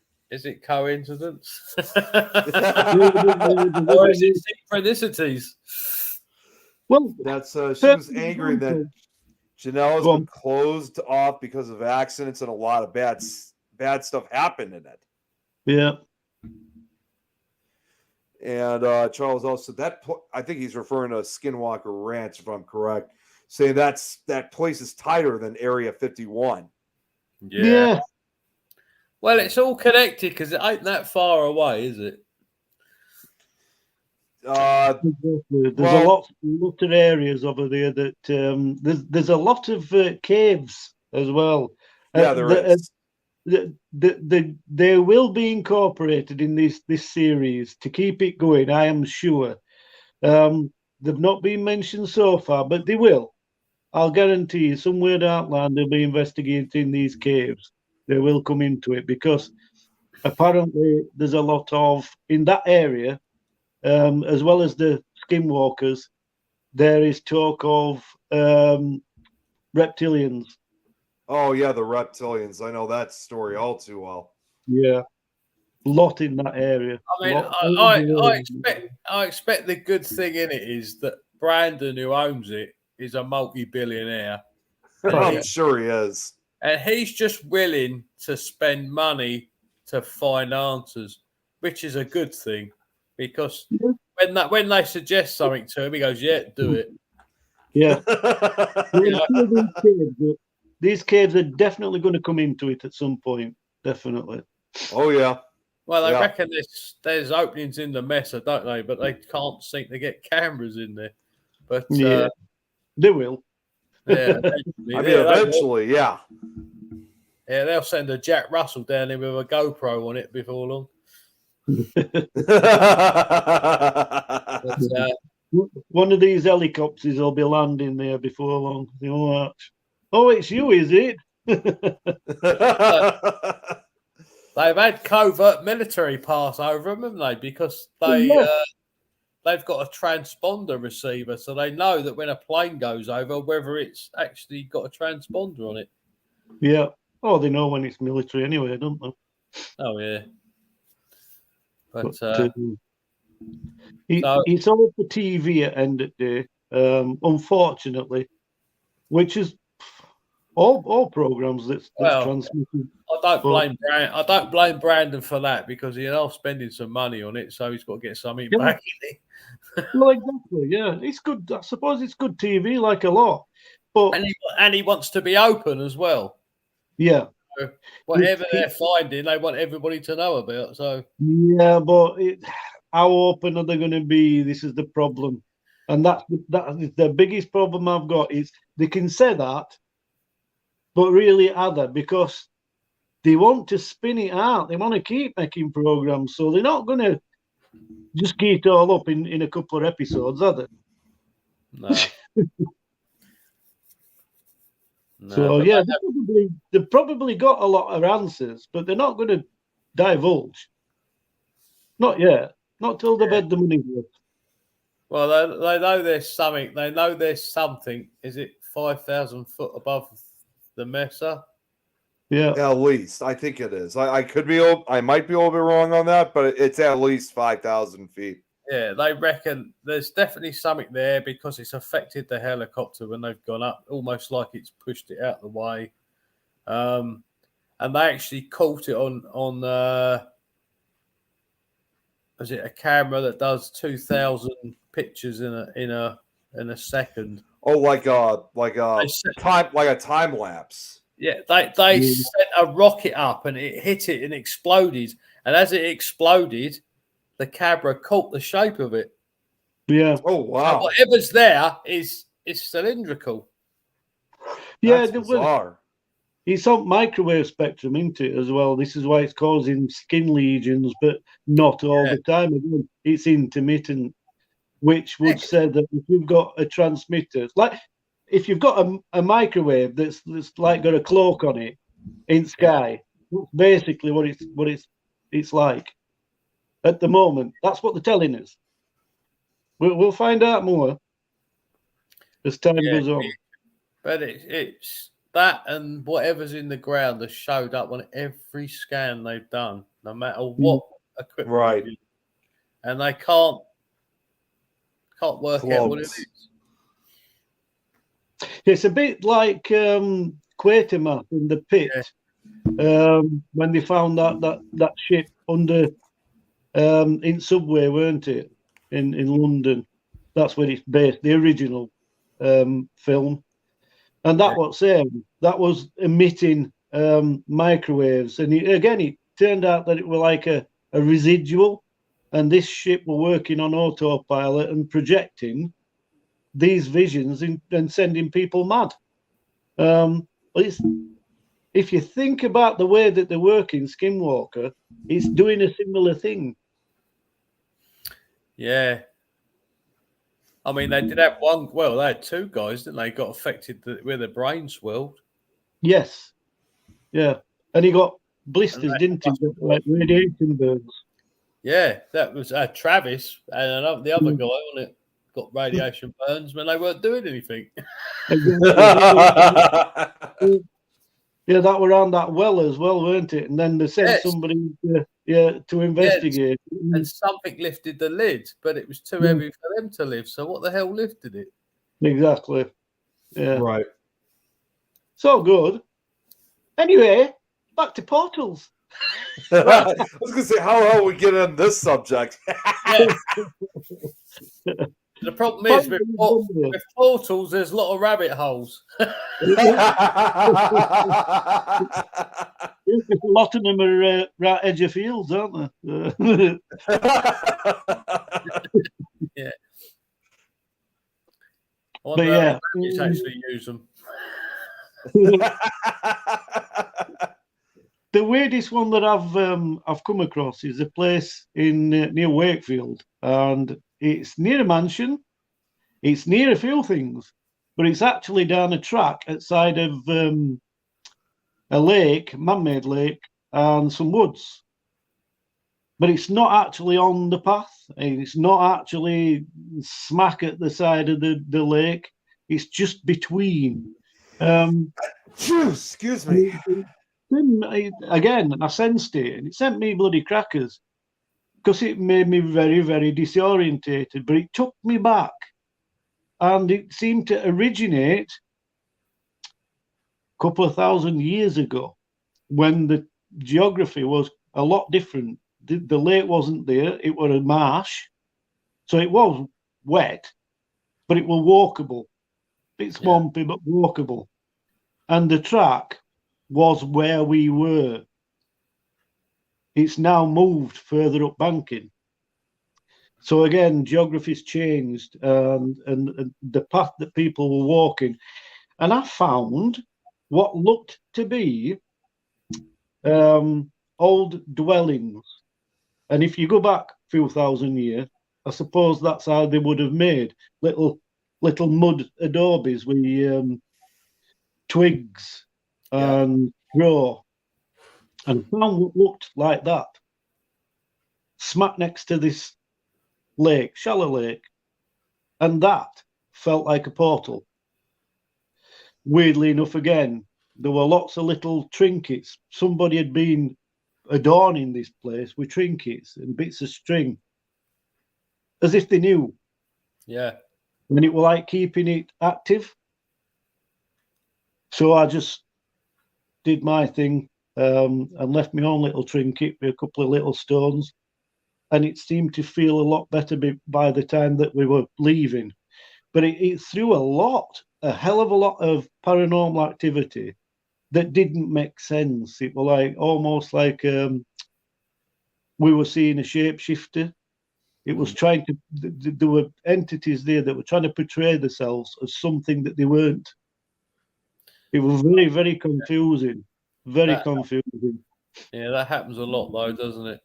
coincidence? Or is it synchronicities? Well, that's she was angry that Janelle has been closed off because of accidents and a lot of bad stuff happened in it. Yeah. And Charles also I think he's referring to Skinwalker Ranch, if I'm correct, saying that place is tighter than Area 51. Yeah. Well, it's all connected because it ain't that far away, is it? There's a lot of areas over there that there's a lot of caves as well. Yeah, there is. They will be incorporated in this series to keep it going, I am sure. They've not been mentioned so far, but they will. I'll guarantee you, somewhere down the line, they'll be investigating these caves. They will come into it because apparently there's a lot of, in that area, as well as the skinwalkers, there is talk of reptilians. Oh, yeah, the reptilians. I know that story all too well. Yeah. A lot in that area. I mean, I expect the good thing in it is that Brandon, who owns it, is a multi-billionaire. I'm sure he is. And he's just willing to spend money to find answers, which is a good thing. Because when they suggest something to him, he goes, yeah, do it. Yeah. These caves are definitely going to come into it at some point. Definitely. Oh, yeah. Well, I reckon there's openings in the Mesa, don't they? But they can't seem to get cameras in there. But they will. Yeah, eventually, yeah. Yeah, they'll send a Jack Russell down there with a GoPro on it before long. One of these helicopters will be landing there before long. You'll watch. Oh, it's you, is it? They've had covert military pass over them, haven't they? Because they've got a transponder receiver, so they know that when a plane goes over, whether it's actually got a transponder on it. Yeah. Oh, they know when it's military anyway, don't they? Oh, yeah. But it's all for TV at end of the day. Unfortunately, which is all programs that's transmitted. I don't blame Brandon for that because spending some money on it, so he's got to get something back in it. Well, exactly. Yeah, it's good. I suppose it's good TV, like a lot. But and he wants to be open as well. Yeah. So whatever they're finding, they want everybody to know about. So yeah, but how open are they going to be? This is the problem, and that is the biggest problem I've got. Is they can say that, but really are they? Because they want to spin it out. They want to keep making programs, so they're not going to just get it all up in a couple of episodes, are they? No. No, so yeah, they've probably got a lot of answers, but they're not going to divulge. Not yet. Not till they've had the money worth. Well, they know there's something. They know there's something. Is it 5,000 foot above the Mesa? Yeah, at least I think it is. I could be. I might be a little bit wrong on that, but it's at least 5,000 feet. Yeah, they reckon there's definitely something there because it's affected the helicopter when they've gone up, almost like it's pushed it out of the way. And they actually caught it on is it a camera that does 2,000 pictures in a second? Oh, like a time lapse. Yeah, they set a rocket up and it hit it and exploded. And as it exploded, the camera caught the shape of it. Yeah. Oh wow. So whatever's there is cylindrical. Yeah, that's bizarre. It's on microwave spectrum, isn't it, as well? This is why it's causing skin lesions, but not all the time. Again, it's intermittent, which would say that if you've got a transmitter, like if you've got a microwave that's like got a cloak on it in sky, that's basically what it's like. At the moment, that's what they're telling us. We'll find out more as time goes on. But it's that and whatever's in the ground has showed up on every scan they've done, no matter what equipment. Right. And they can't work out what it is. It's a bit like Quatermass in the pit when they found that ship under. In Subway, weren't it? In London, that's where it's based. The original film, and that was emitting microwaves. And it turned out that it was like a residual, and this ship were working on autopilot and projecting these visions and sending people mad. If you think about the way that they're working, Skinwalker, it's doing a similar thing. Yeah. I mean, they did have one. Well, they had two guys, didn't they? Got affected where their brain swelled. Yes. Yeah. And he got blisters, didn't he? Like radiation burns. Yeah, that was Travis. And the other guy on it got radiation burns when they weren't doing anything. Yeah, that were on that well as well, weren't it? And then they sent somebody to investigate. And something lifted the lid, but it was too heavy for them to lift. So what the hell lifted it? Exactly. Yeah. Right. So good. Anyway, back to portals. I was going to say, how the hell we get on this subject? The problem is with portals, there's a lot of rabbit holes. A lot of them are right edge of fields, aren't they? Yeah. But yeah, you actually use them. The weirdest one that I've come across is a place in near Wakefield, and it's near a mansion. It's near a few things, but it's actually down a track outside of a lake, man-made lake, and some woods. But it's not actually on the path. It's not actually smack at the side of the lake. It's just between. Excuse me. Again, I sensed it, and it sent me bloody crackers because it made me very, very disorientated. But it took me back, and it seemed to originate couple of thousand years ago, when the geography was a lot different. The lake wasn't there; it was a marsh, so it was wet, but it was walkable. Bit swampy, but walkable. And the track was where we were. It's now moved further up banking. So again, geography's changed, and the path that people were walking. And I found what looked to be old dwellings. And if you go back a few thousand years, I suppose that's how they would have made little mud adobes with twigs and straw. And found what looked like that, smack next to this lake, shallow lake. And that felt like a portal. Weirdly enough, again, there were lots of little trinkets. Somebody had been adorning this place with trinkets and bits of string, as if they knew. Yeah. And it was like keeping it active. So I just did my thing and left my own little trinket with a couple of little stones. And it seemed to feel a lot better by the time that we were leaving. But it threw a hell of a lot of paranormal activity that didn't make sense. It was like almost like we were seeing a shapeshifter. It was trying to, there were entities there that were trying to portray themselves as something that they weren't. It was very, very confusing. Very confusing. Yeah, that happens a lot though, doesn't it?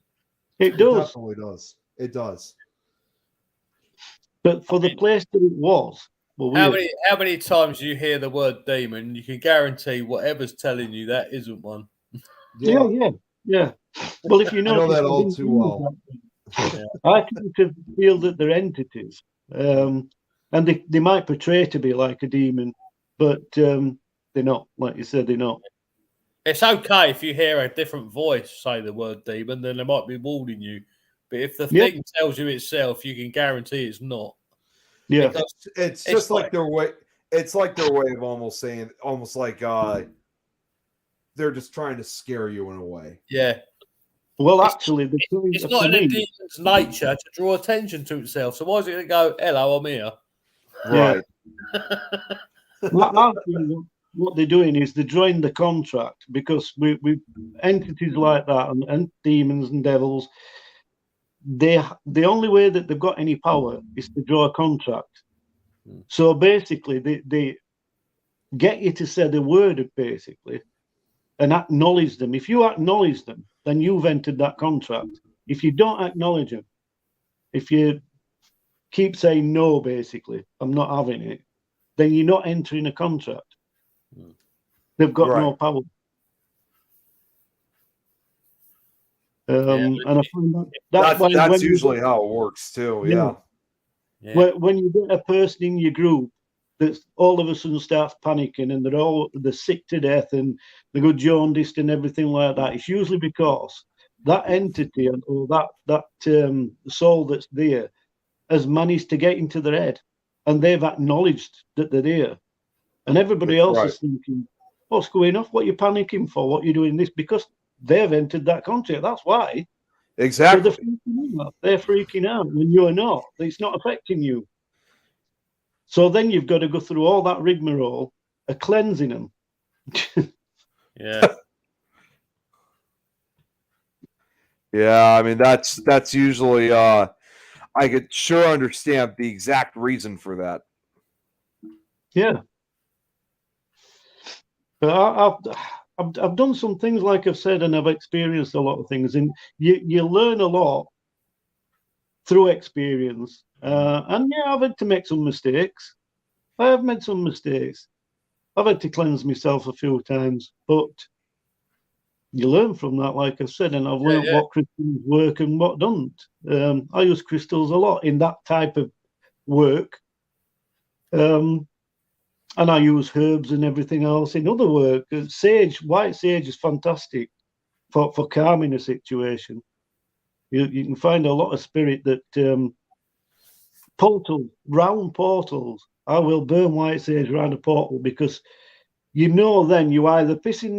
It does. It definitely does. It does. But for the place that it was, how many times do you hear the word demon? You can guarantee whatever's telling you that isn't one. Yeah. Well, if you know that all too well. I tend to feel that they're entities, and they might portray to be like a demon, but they're not. Like you said, they're not. It's okay if you hear a different voice say the word demon, then they might be warning you. But if the thing tells you itself, you can guarantee it's not. Yeah, because it's just like their way. It's like their way of almost saying, almost like they're just trying to scare you in a way. Yeah. Well, actually, it's not in a demon's nature to draw attention to itself. So why is it going to go, "Hello, I'm here"? Right. What they're doing is they're drawing the contract, because we entities like that and demons and devils, the only way that they've got any power is to draw a contract. So basically, they get you to say the word, basically, and acknowledge them. If you acknowledge them, then you've entered that contract. If you don't acknowledge them, if you keep saying no, basically, I'm not having it, then you're not entering a contract. They've got no power. And I find that's usually how it works too. Yeah. When you get a person in your group that all of a sudden starts panicking and they're sick to death and they go jaundiced and everything like that, it's usually because that entity or that soul that's there has managed to get into their head, and they've acknowledged that they're there, and everybody else is thinking, what's going on? What are you panicking for? What are you doing this? Because they've entered that contract. That's why. Exactly. So they're freaking out when you're not. It's not affecting you. So then you've got to go through all that rigmarole of cleansing them. Yeah. Yeah, I mean that's usually I could sure understand the exact reason for that. Yeah. But I've done some things, like I've said, and I've experienced a lot of things, and you learn a lot through experience. And I've had to make some mistakes. I have made some mistakes. I've had to cleanse myself a few times, but you learn from that, like I said, and I've learned what crystals work and what don't. I use crystals a lot in that type of work. And I use herbs and everything else in other work. Sage, white sage is fantastic for calming a situation. You can find a lot of spirit that round portals. I will burn white sage around a portal, because you know then you either pissing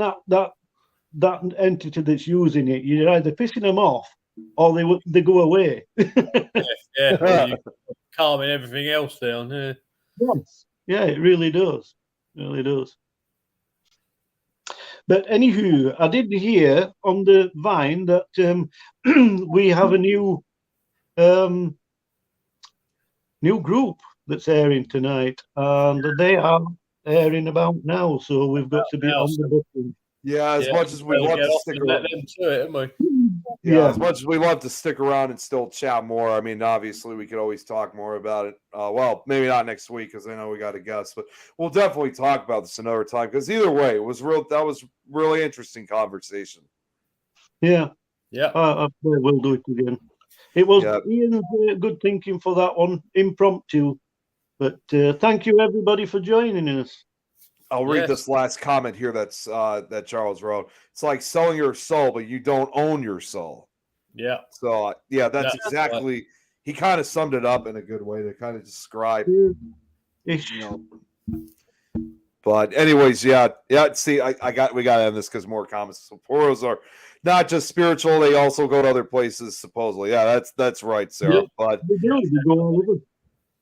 that entity that's using it, you're either pissing them off or they go away. Yeah. Or you calming everything else down. Yeah. Yes. Yeah, it really does. It really does. But anywho, I did hear on the Vine that we have a new group that's airing tonight, and they are airing about now. So we've got to be on the booking. Yeah, as much as we love to stick around. Yeah, as much as we love to stick around and still chat more. I mean, obviously, we could always talk more about it. Well, maybe not next week because I know we got a guest, but we'll definitely talk about this another time. Because either way, it was real. That was really interesting conversation. Yeah. We'll do it again. It was Ian's good thinking for that one, impromptu. But thank you everybody for joining us. I'll read this last comment here that's that Charles wrote. It's like selling your soul, but you don't own your soul. Yeah. So that's exactly. Right. He kind of summed it up in a good way to kind of describe. But anyways, See, we got to end this because more comments. So portals are not just spiritual; they also go to other places. Supposedly, that's right, Sarah. Yeah, but they go all over.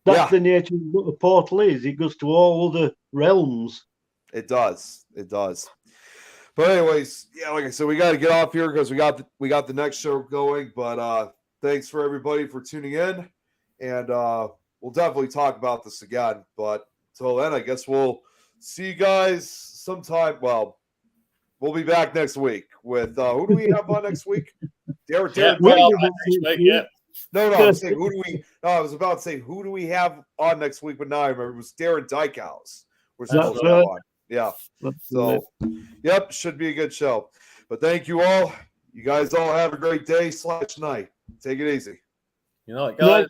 That's the nature of what a portal is. It goes to all other realms. It does. But anyways, like I said, we got to get off here because we got the next show going. But thanks for everybody for tuning in, and we'll definitely talk about this again. But till then, I guess we'll see you guys sometime. Well, we'll be back next week with who do we have on next week? Darren. No, I'm saying who do we? No, I was about to say who do we have on next week? But now I remember it was Darren Dykehouse. We're supposed to have on. Yeah. So, should be a good show. But thank you all. You guys all have a great day /night. Take it easy. Good night, guys.